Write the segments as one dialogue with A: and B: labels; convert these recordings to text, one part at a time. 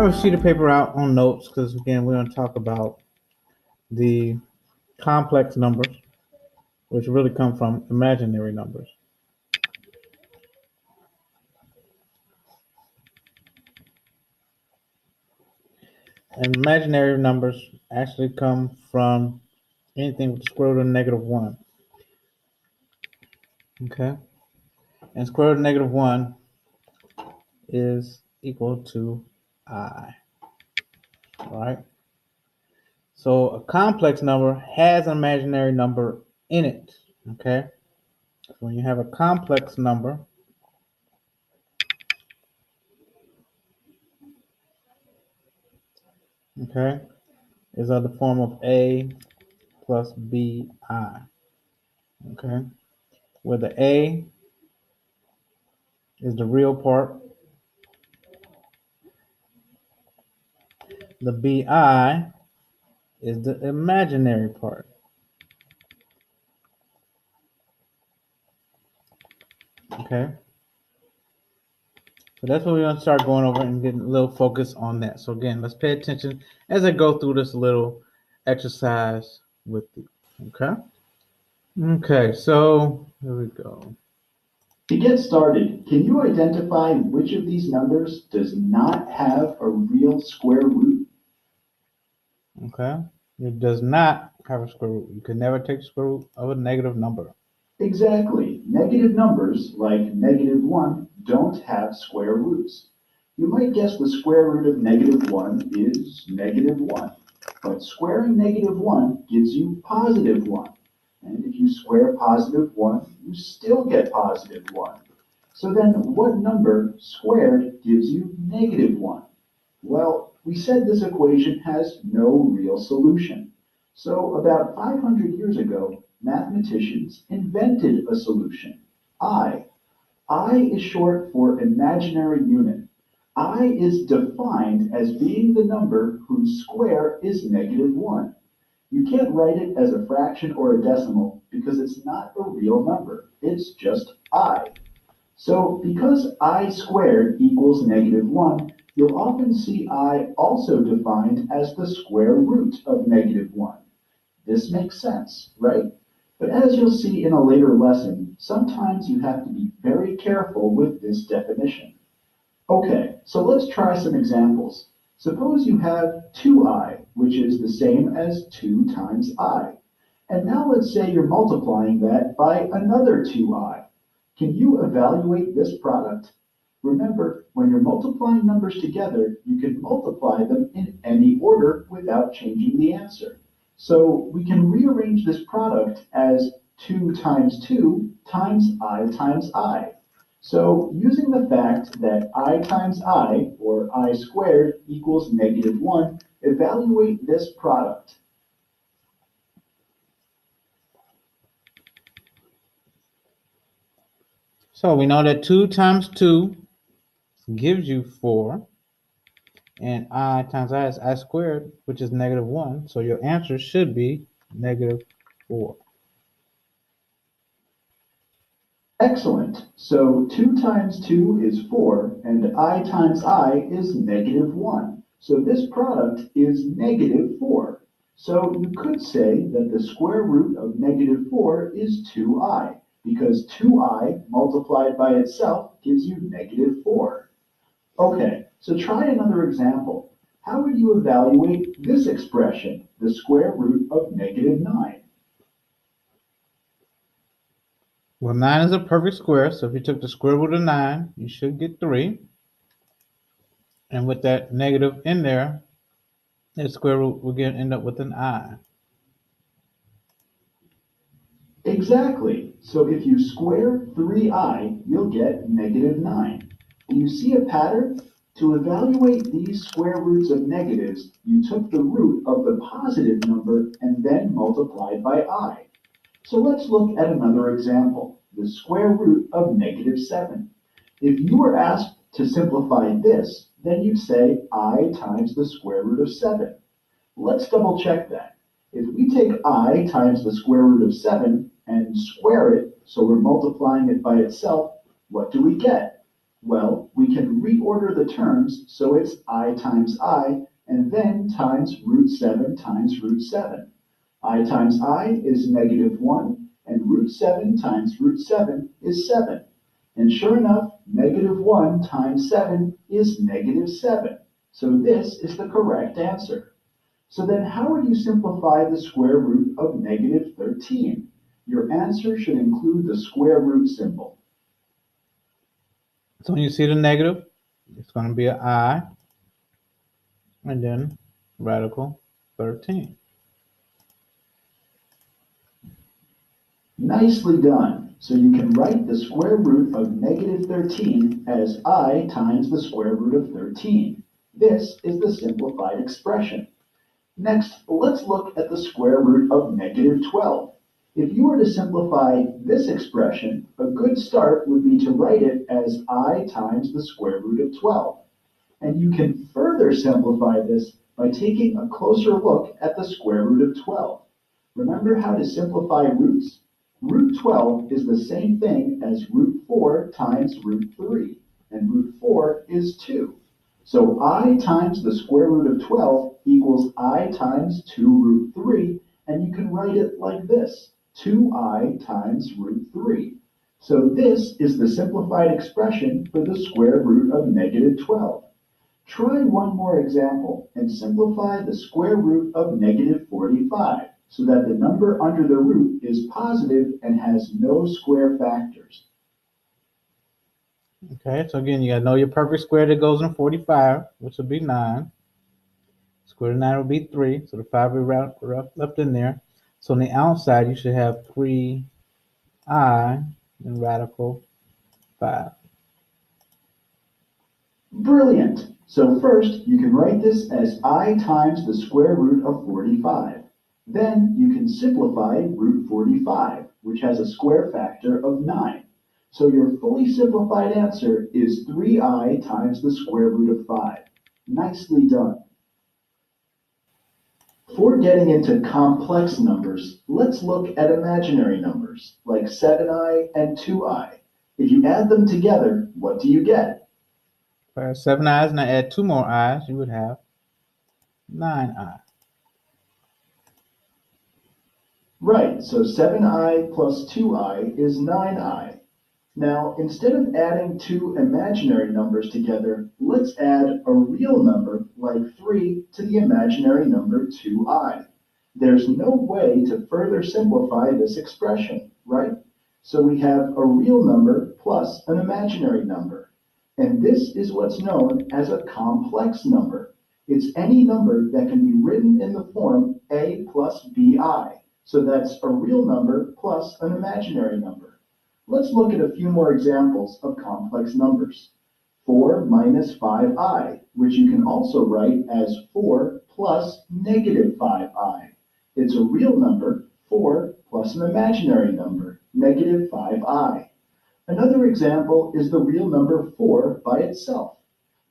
A: a sheet of paper out on notes because, again, we're going to talk about the complex numbers, which really come from imaginary numbers. And imaginary numbers actually come from anything with the square root of -1. Okay? And square root of -1 is equal to I. All right? So a complex number has an imaginary number in it. Okay? So when you have a complex number, okay, is of the form of A plus BI. Okay? Where the A is the real part, the BI is the imaginary part. Okay? So that's what we're going to start going over and getting a little focus on that. So again, let's pay attention as I go through this little exercise with you. Okay? Okay, so here we go.
B: To get started, can you identify which of these numbers does not have a real square root?
A: Okay? It does not have a square root. You can never take the square root of a negative number.
B: Exactly. Negative numbers, like -1, don't have square roots. You might guess the square root of -1 is -1, but squaring -1 gives you +1. And if you square +1, you still get +1. So then what number squared gives you -1? Well, we said this equation has no real solution. So about 500 years ago, mathematicians invented a solution, I. I is short for imaginary unit. I is defined as being the number whose square is -1. You can't write it as a fraction or a decimal because it's not a real number. It's just I. So because I squared equals -1, you'll often see I also defined as the square root of -1. This makes sense, right? But as you'll see in a later lesson, sometimes you have to be very careful with this definition. Okay, so let's try some examples. Suppose you have 2i, which is the same as 2 times I. And now let's say you're multiplying that by another 2i. Can you evaluate this product? Remember, when you're multiplying numbers together, you can multiply them in any order without changing the answer. So we can rearrange this product as 2 times 2 times I. So using the fact that I times I, or I squared, equals -1, evaluate this product.
A: So we know that 2 times 2 gives you 4. And I times I is I squared, which is -1. So your answer should be -4.
B: Excellent. So 2 times 2 is 4, and I times I is -1. So this product is -4. So you could say that the square root of -4 is 2i, because 2i multiplied by itself gives you -4. Okay, so try another example. How would you evaluate this expression, the square root of -9?
A: Well, 9 is a perfect square, so if you took the square root of 9, you should get 3. And with that negative in there, the square root will end up with an I.
B: Exactly. So if you square 3i, you'll get -9. Do you see a pattern? To evaluate these square roots of negatives, you took the root of the positive number and then multiplied by I. So let's look at another example, the square root of -7. If you were asked to simplify this, then you'd say I times the square root of 7. Let's double check that. If we take I times the square root of 7 and square it, so we're multiplying it by itself, what do we get? Well, we can reorder the terms so it's I times I, and then times root 7 times root 7. I times I is negative 1, and root 7 times root 7 is 7. And sure enough, negative 1 times 7 is negative 7. So this is the correct answer. So then how would you simplify the square root of negative 13? Your answer should include the square root symbol.
A: So when you see the negative, it's going to be an I, and then radical 13.
B: Nicely done. So you can write the square root of negative 13 as I times the square root of 13. This is the simplified expression. Next, let's look at the square root of negative 12. If you were to simplify this expression, a good start would be to write it as I times the square root of 12. And you can further simplify this by taking a closer look at the square root of 12. Remember how to simplify roots? Root 12 is the same thing as root 4 times root 3, and root 4 is 2. So I times the square root of 12 equals I times 2 root 3, and you can write it like this, 2I times root 3. So this is the simplified expression for the square root of negative 12. Try one more example and simplify the square root of negative 45 so that the number under the root is positive and has no square factors.
A: Okay, so again, you got to know your perfect square that goes in 45, which would be 9. Square root of 9 would be 3, so the 5 will be left in there. So on the outside, you should have 3I and radical 5.
B: Brilliant! So first, you can write this as I times the square root of 45. Then you can simplify root 45, which has a square factor of 9. So your fully simplified answer is 3I times the square root of 5. Nicely done. Before getting into complex numbers, let's look at imaginary numbers, like 7i and 2i. If you add them together, what do you get?
A: If I have 7 I's and I add 2 more I's, you would have 9I.
B: Right, so 7i plus 2i is 9i. Now, instead of adding two imaginary numbers together, let's add a real number like 3 to the imaginary number 2i. There's no way to further simplify this expression, right? So we have a real number plus an imaginary number. And this is what's known as a complex number. It's any number that can be written in the form a plus bi. So that's a real number plus an imaginary number. Let's look at a few more examples of complex numbers. 4 minus 5i, which you can also write as 4 plus negative 5i. It's a real number, 4 plus an imaginary number, negative 5i. Another example is the real number 4 by itself.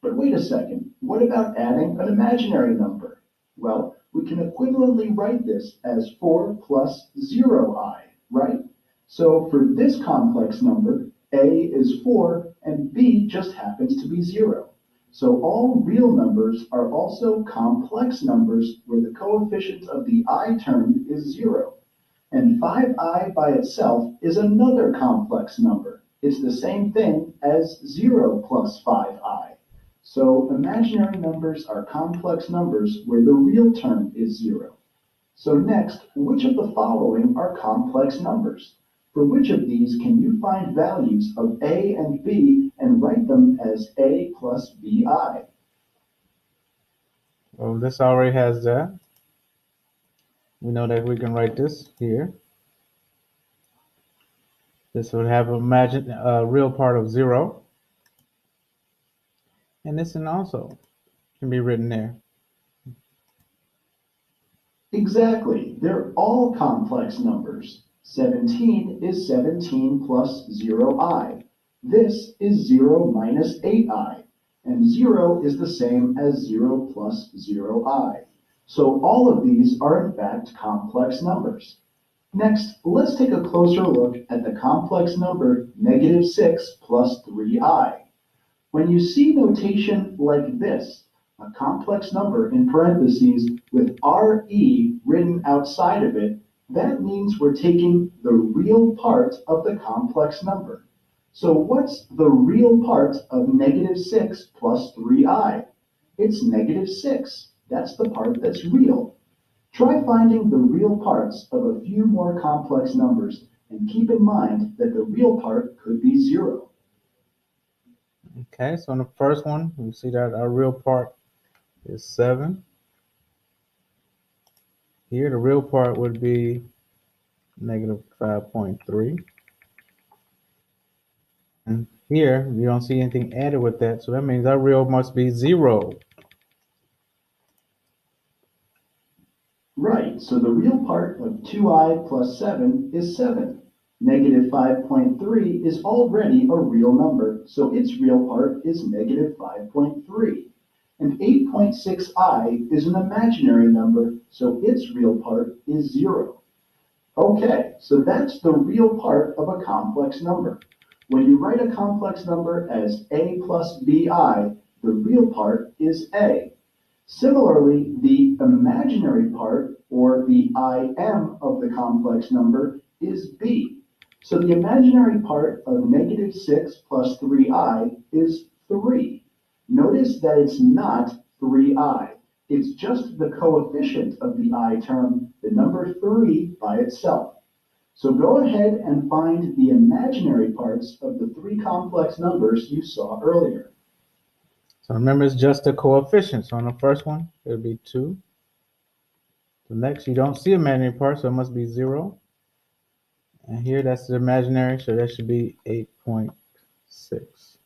B: But wait a second, what about adding an imaginary number? Well, we can equivalently write this as 4 plus 0i, right? So for this complex number, a is 4 and b just happens to be 0. So all real numbers are also complex numbers where the coefficient of the I term is 0. And 5i by itself is another complex number. It's the same thing as 0 plus 5i. So imaginary numbers are complex numbers where the real term is 0. So next, which of the following are complex numbers? For which of these can you find values of a and b and write them as a plus bi?
A: Well, this already has that. We know that we can write this here. This would have a real part of 0. And this one also can be written there.
B: Exactly, they're all complex numbers. 17 is 17 plus 0i. This is 0 minus 8i. And 0 is the same as 0 plus 0i. So all of these are in fact complex numbers. Next, let's take a closer look at the complex number negative 6 plus 3i. When you see notation like this, a complex number in parentheses with RE written outside of it, that means we're taking the real part of the complex number. So what's the real part of negative 6 plus 3i? It's negative 6. That's the part that's real. Try finding the real parts of a few more complex numbers, and keep in mind that the real part could be 0.
A: Okay, so in the first one, we see that our real part is 7. Here, the real part would be negative 5.3. And here, you don't see anything added with that, so that means our real must be 0.
B: Right, so the real part of 2i plus 7 is 7. Negative 5.3 is already a real number, so its real part is negative 5.3. And 8.6i is an imaginary number, so its real part is 0. Okay, so that's the real part of a complex number. When you write a complex number as a plus bi, the real part is a. Similarly, the imaginary part, or the IM of the complex number, is b. So the imaginary part of negative 6 plus 3i is 3. Notice that it's not 3i. It's just the coefficient of the I term, the number 3 by itself. So go ahead and find the imaginary parts of the 3 complex numbers you saw earlier.
A: So remember, it's just a coefficient. So on the first one, it would be 2. The next, you don't see imaginary part, so it must be 0. And here, that's the imaginary, so that should be 8.6.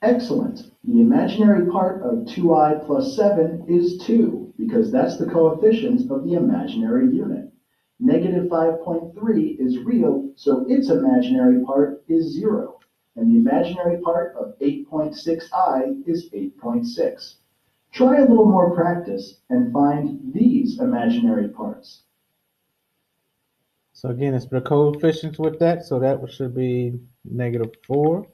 B: Excellent. The imaginary part of 2i plus 7 is 2, because that's the coefficient of the imaginary unit. Negative 5.3 is real, so its imaginary part is 0. And the imaginary part of 8.6i is 8.6. Try a little more practice and find these imaginary parts.
A: So again, it's the coefficients with that, so that should be negative 4.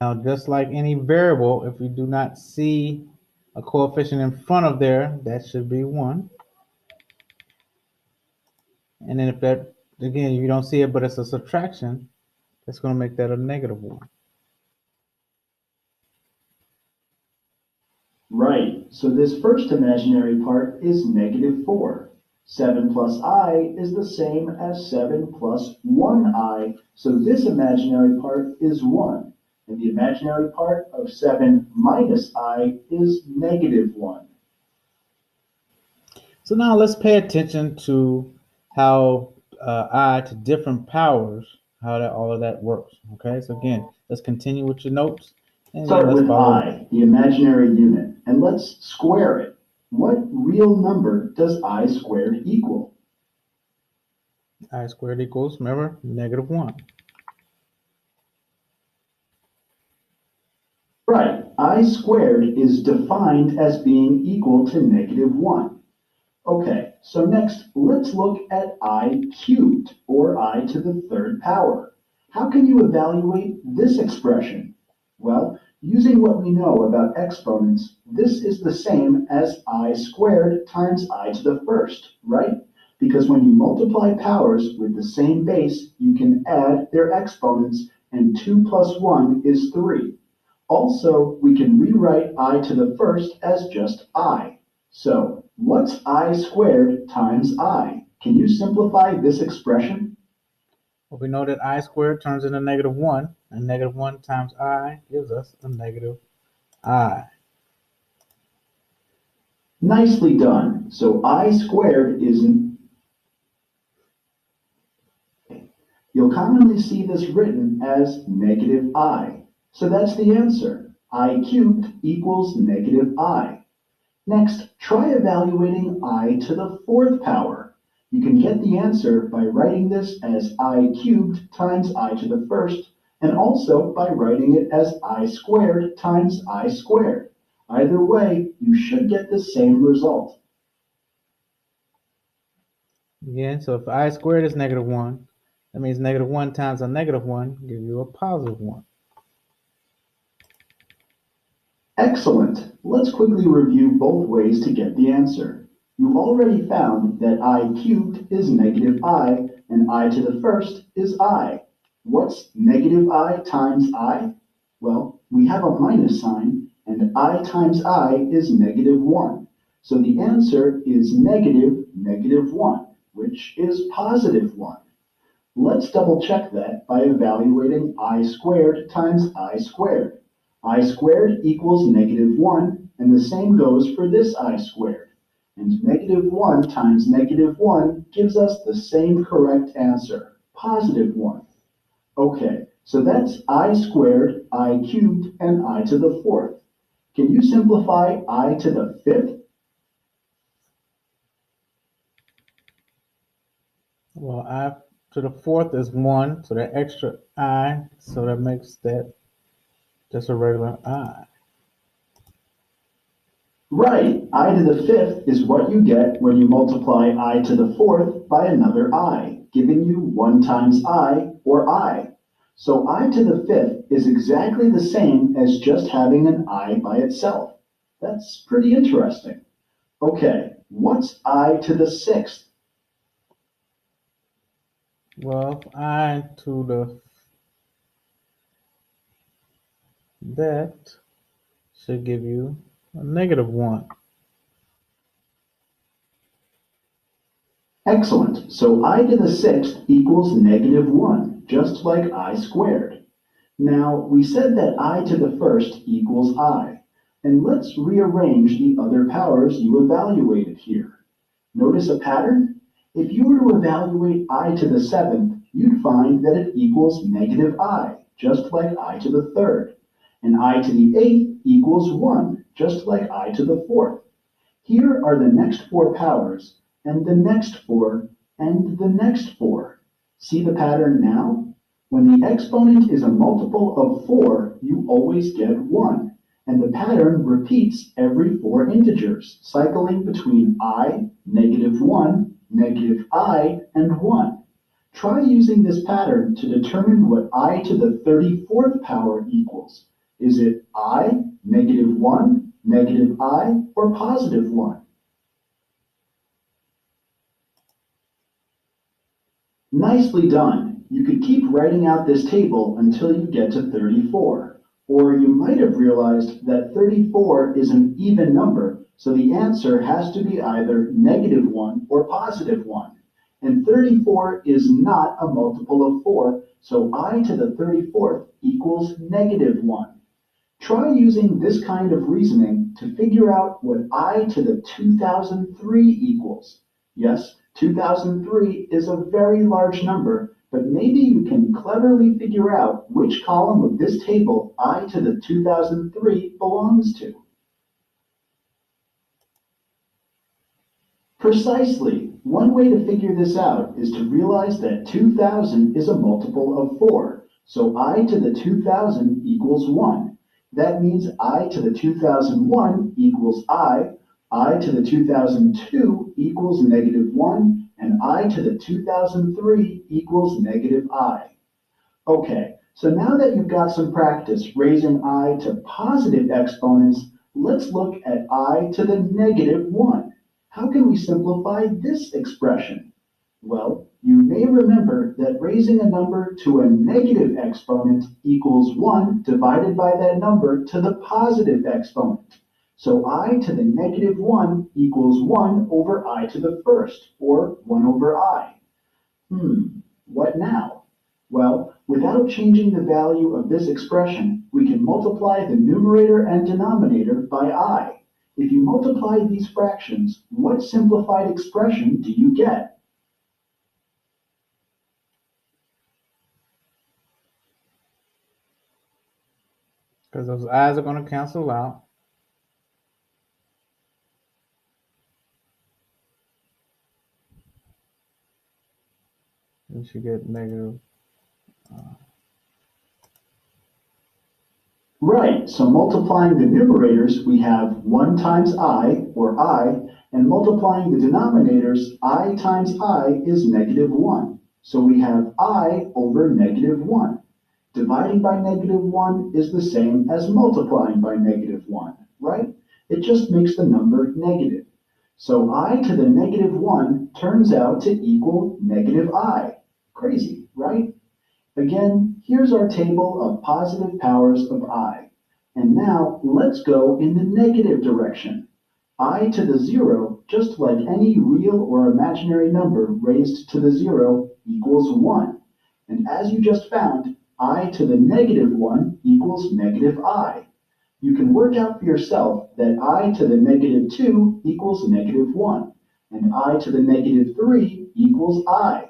A: Now, just like any variable, if you do not see a coefficient in front of there, that should be 1. And then if that, again, you don't see it, but it's a subtraction, that's going to make that a negative 1.
B: Right, so this first imaginary part is negative 4. 7 plus I is the same as 7 plus 1i, so this imaginary part is 1. And the imaginary part of 7 minus I is negative 1.
A: So now let's pay attention to how I to different powers, how that all of that works. Okay, so again, let's continue with your notes. And
B: Start
A: let's
B: with
A: follow.
B: I, the imaginary unit, and let's square it. What real number does I squared equal?
A: I squared equals, remember, negative 1.
B: Right, I squared is defined as being equal to negative 1. Okay, so next let's look at I cubed, or I to the third power. How can you evaluate this expression? Well, using what we know about exponents, this is the same as I squared times I to the first, right? Because when you multiply powers with the same base, you can add their exponents, and 2 plus 1 is 3. Also, we can rewrite I to the first as just I. So, what's I squared times I? Can you simplify this expression?
A: Well, we know that I squared turns into negative 1, and negative 1 times I gives us a negative I.
B: Nicely done. So I squared you'll commonly see this written as negative I. So that's the answer. I cubed equals negative I. Next, try evaluating I to the fourth power. You can get the answer by writing this as I cubed times I to the first, and also by writing it as I squared times I squared. Either way, you should get the same result.
A: Again, so if I squared is negative 1, that means negative 1 times a negative 1 gives you a positive 1.
B: Excellent. Let's quickly review both ways to get the answer. You already found that I cubed is negative I, and I to the first is I. What's negative I times I? Well, we have a minus sign, and I times I is negative 1. So the answer is negative 1, which is positive 1. Let's double check that by evaluating I squared times I squared. I squared equals negative 1, and the same goes for this I squared. And negative 1 times negative 1 gives us the same correct answer, positive 1. Okay, so that's I squared, I cubed, and I to the fourth. Can you simplify I to the fifth?
A: Well, I to the fourth is 1, so that extra I, so that makes that just a regular I.
B: Right, I to the fifth is what you get when you multiply I to the fourth by another I, giving you 1 times I, or I. So I to the fifth is exactly the same as just having an I by itself. That's pretty interesting. Okay, what's I to the sixth?
A: Well, if I to the that should give you a negative 1.
B: Excellent, so I to the sixth equals negative 1, just like I squared. Now, we said that I to the first equals I, and let's rearrange the other powers you evaluated here. Notice a pattern? If you were to evaluate I to the seventh, you'd find that it equals negative I, just like I to the third, and I to the eighth equals 1, just like I to the fourth. Here are the next four powers, and the next four, and the next four. See the pattern now? When the exponent is a multiple of 4, you always get 1, and the pattern repeats every 4 integers, cycling between I, negative 1, negative I, and 1. Try using this pattern to determine what I to the 34th power equals. Is it I, negative 1, negative I, or positive 1? Nicely done. You could keep writing out this table until you get to 34. Or you might have realized that 34 is an even number, so the answer has to be either negative 1 or positive 1. And 34 is not a multiple of 4, so I to the 34th equals negative 1. Try using this kind of reasoning to figure out what I to the 2003 equals. Yes, 2003 is a very large number, but maybe you can cleverly figure out which column of this table I to the 2003 belongs to. Precisely. One way to figure this out is to realize that 2000 is a multiple of 4, so I to the 2000 equals 1. That means I to the 2001 equals I to the 2002 equals negative 1, and I to the 2003 equals negative I. Okay, so now that you've got some practice raising I to positive exponents, let's look at I to the negative 1. How can we simplify this expression? Well, you may remember that raising a number to a negative exponent equals 1 divided by that number to the positive exponent. So I to the negative 1 equals 1 over I to the first, or 1 over I. What now? Well, without changing the value of this expression, we can multiply the numerator and denominator by I. If you multiply these fractions, what simplified expression do you get?
A: Because those i's are going to cancel out. You should get negative.
B: Right, so multiplying the numerators, we have 1 times I, or I, and multiplying the denominators, I times I is negative 1. So we have I over negative 1. Dividing by negative 1 is the same as multiplying by negative 1, right? It just makes the number negative. So I to the negative 1 turns out to equal negative I. Crazy, right? Again, here's our table of positive powers of I. And now let's go in the negative direction. I to the 0, just like any real or imaginary number raised to the 0, equals 1. And as you just found, I to the negative 1 equals negative I. You can work out for yourself that I to the negative 2 equals negative 1, and I to the negative 3 equals I.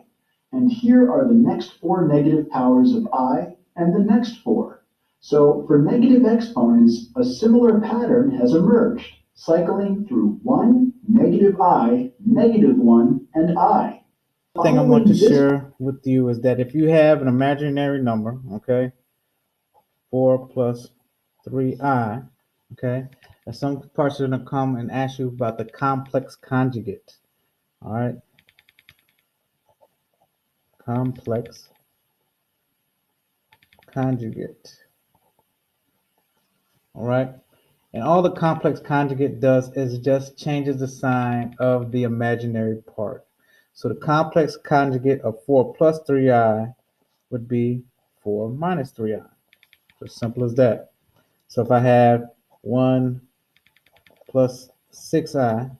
B: And here are the next 4 negative powers of I and the next 4. So for negative exponents, a similar pattern has emerged, cycling through 1, negative I, negative 1, and I.
A: The thing I want to share with you is that if you have an imaginary number, okay, 4 plus 3i, okay, and some parts are going to come and ask you about the complex conjugate, all right, complex conjugate, all right, and all the complex conjugate does is just changes the sign of the imaginary part. So the complex conjugate of 4 plus 3i would be 4 minus 3i. As simple as that. So if I have 1 plus 6i,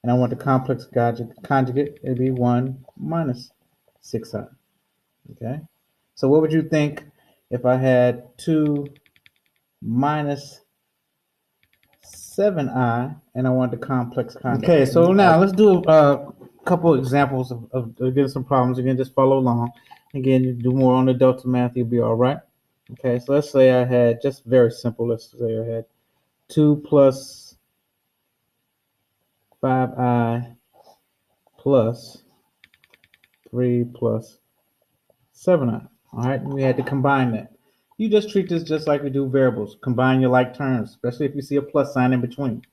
A: and I want the complex conjugate, it'd be 1 minus 6i. Okay? So what would you think if I had 2 minus 7i and I want the complex conjugate? Okay, so now let's do a couple examples of getting some problems. Again, just follow along. Again, you do more on the delta math, you'll be all right. Okay, so let's say I had, just very simple, let's say I had 2 plus 5i plus 3 plus 7i. All right, and we had to combine that. You just treat this just like we do variables. Combine your like terms, especially if you see a plus sign in between.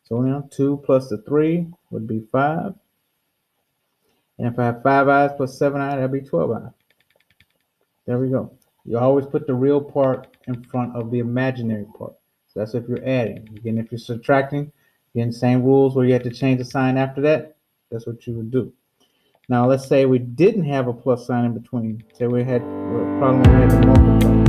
A: So now 2 plus the 3 would be 5. And if I have 5i's plus 7i, that'd be 12i. There we go. You always put the real part in front of the imaginary part. So that's if you're adding. Again, if you're subtracting, again, same rules where you have to change the sign after that. That's what you would do. Now, let's say we didn't have a plus sign in between. Say we had a problem where we had to multiply.